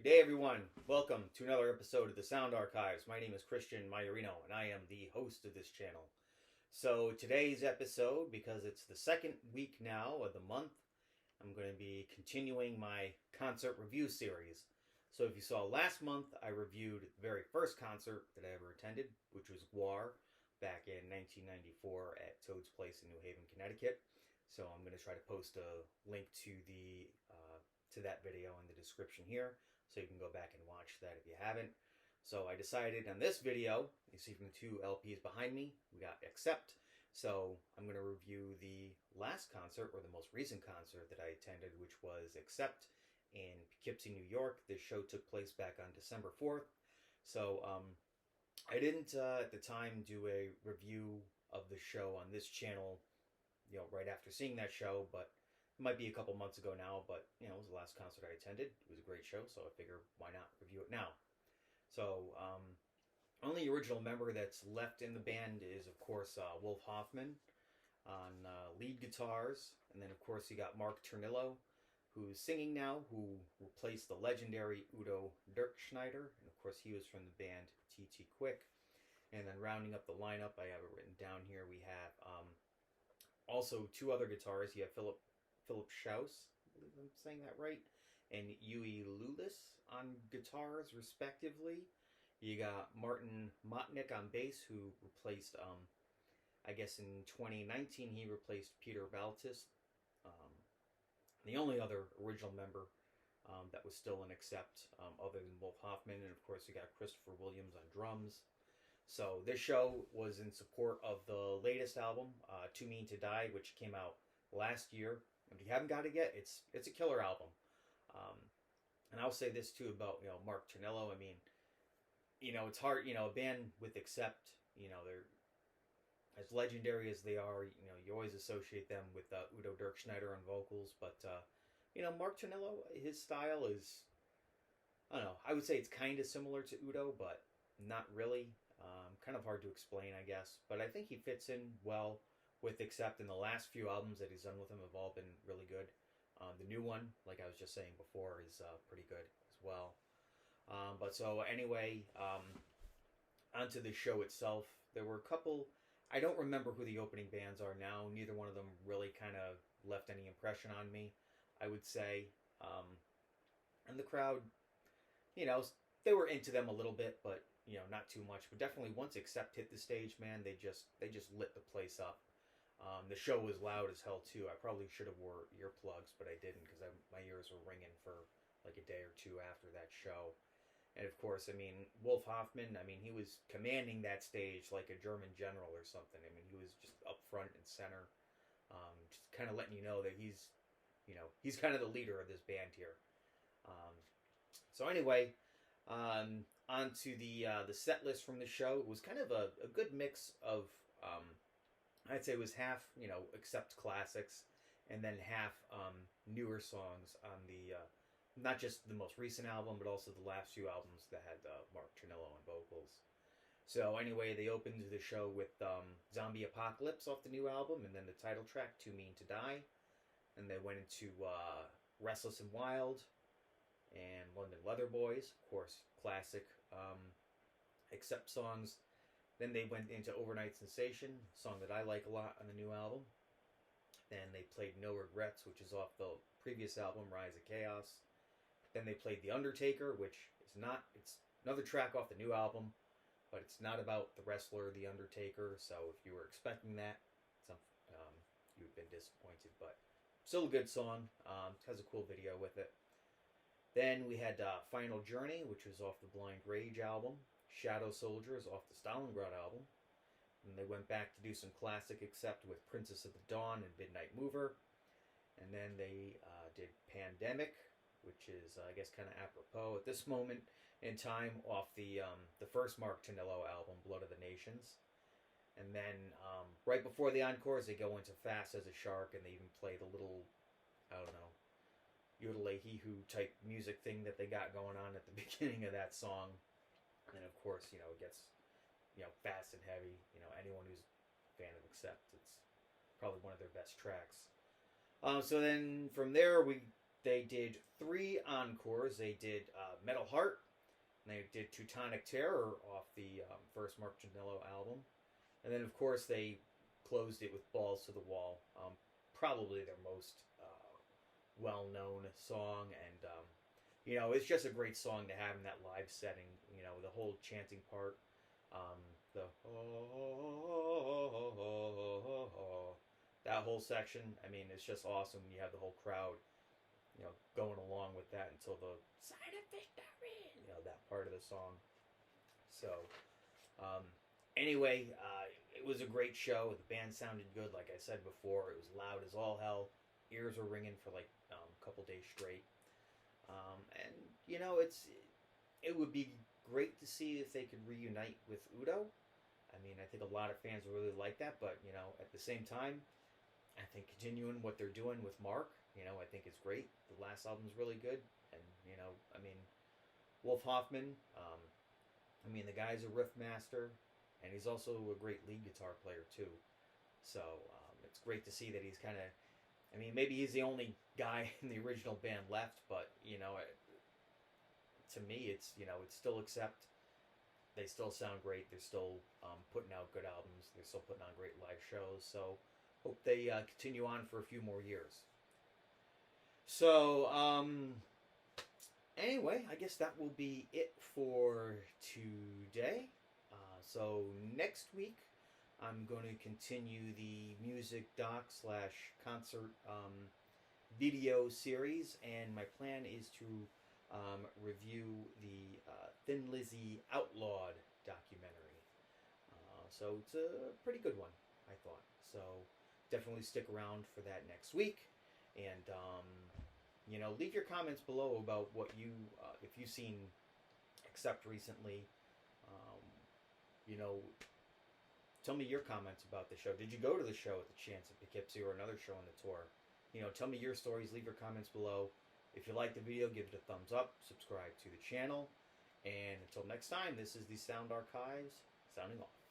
Good day, everyone. Welcome to another episode of the Sound Archives. My name is Christian Maiorino, and I am the host of this channel. So, today's episode, because it's the second week now of the month, I'm going to be continuing my concert review series. So, if you saw last month, I reviewed the very first concert that I ever attended, which was GWAR, back in 1994 at Toad's Place in New Haven, Connecticut. So, I'm going to try to post a link to that video in the description here, so you can go back and watch that if you haven't. So I decided on this video, you see from the two LPs behind me, we got Accept. So I'm going to review the last concert, or the most recent concert that I attended, which was Accept in Poughkeepsie, New York. This show took place back on December 4th. So I didn't at the time do a review of the show on this channel, right after seeing that show, but it might be a couple months ago now, but it was the last concert I attended. It was a great show, so I figure why not review it now. So, only original member that's left in the band is, of course, Wolf Hoffman on lead guitars, and then, of course, you got Mark Ternillo, who's singing now, who replaced the legendary Udo Dirkschneider, and of course, he was from the band T.T. Quick. And then rounding up the lineup, I have it written down here. We have also two other guitarists. You have Philip Schaus, I believe I'm saying that right, and Yui Lulis on guitars, respectively. You got Martin Motnick on bass, who replaced, I guess in 2019, he replaced Peter Baltis. The only other original member that was still in Accept, other than Wolf Hoffman, and of course you got Christopher Williams on drums. So this show was in support of the latest album, Too Mean to Die, which came out last year. If you haven't got it yet, it's a killer album. And I'll say this too about Mark Ternillo. I mean, it's hard. A band with Accept, they're as legendary as they are. You always associate them with Udo Dirkschneider on vocals, but Mark Ternillo, his style is, I don't know. I would say it's kind of similar to Udo, but not really. Kind of hard to explain, I guess. But I think he fits in well with Accept, and the last few albums that he's done with him have all been really good. The new one, like I was just saying before, is pretty good as well. But so anyway, onto the show itself. There were a couple. I don't remember who the opening bands are now. Neither one of them really kind of left any impression on me, I would say. And the crowd, they were into them a little bit, but not too much. But definitely once Accept hit the stage, man, they just lit the place up. The show was loud as hell too. I probably should have wore earplugs, but I didn't because my ears were ringing for like a day or two after that show. And of course, Wolf Hoffman, he was commanding that stage like a German general or something. He was just up front and center, just kind of letting you know that he's kind of the leader of this band here. So anyway, on to the set list from the show. It was kind of a good mix of, I'd say it was half, Accept classics, and then half newer songs on the, not just the most recent album, but also the last few albums that had Mark Ternillo on vocals. So anyway, they opened the show with Zombie Apocalypse off the new album, and then the title track, Too Mean to Die. And they went into Restless and Wild and London Leather Boys, of course, classic Accept songs. Then they went into Overnight Sensation, a song that I like a lot on the new album. Then they played No Regrets, which is off the previous album, Rise of Chaos. Then they played The Undertaker, which is it's another track off the new album, but it's not about the wrestler, The Undertaker, so if you were expecting that, you've been disappointed, but still a good song. It has a cool video with it. Then we had Final Journey, which was off the Blind Rage album. Shadow Soldiers off the Stalingrad album. And they went back to do some classic Accept with Princess of the Dawn and Midnight Mover. And then they did Pandemic, which is, I guess, kind of apropos at this moment in time, off the first Mark Ternillo album, Blood of the Nations. And then right before the encores, they go into Fast as a Shark, and they even play the little, I don't know, Yodelay-hee-hoo type music thing that they got going on at the beginning of that song. And of course, it gets, fast and heavy. Anyone who's a fan of Accept, it's probably one of their best tracks. So then from there, we They did 3 encores. They did Metal Heart, and they did Teutonic Terror off the first Mark Janillo album. And then, of course, they closed it with Balls to the Wall, probably their most well-known song. And, it's just a great song to have in that live setting. The whole chanting part, the that whole section. I mean, it's just awesome. You have the whole crowd, going along with that until the sign of victory, that part of the song. So, anyway, it was a great show. The band sounded good, like I said before. It was loud as all hell. Ears were ringing for like a couple days straight. And it would be great to see if they could reunite with Udo. I mean, I think a lot of fans will really like that, but at the same time, I think continuing what they're doing with Mark, I think it's great. The last album's really good, and I mean, Wolf Hoffman, the guy's a riff master, and he's also a great lead guitar player too. So it's great to see that he's kind of, maybe he's the only guy in the original band left, but to me, it's it's still accept. They still sound great. They're still putting out good albums. They're still putting on great live shows. So hope they continue on for a few more years. So anyway, I guess that will be it for today. So next week, I'm going to continue the music doc / concert video series, and my plan is to review the Thin Lizzy Outlawed documentary. So it's a pretty good one, I thought. So definitely stick around for that next week. And, leave your comments below about what if you've seen Accept recently. Tell me your comments about the show. Did you go to the show at the Chance at Poughkeepsie or another show on the tour? Tell me your stories. Leave your comments below. If you like the video, give it a thumbs up. Subscribe to the channel. And until next time, this is the Sound Archives, sounding off.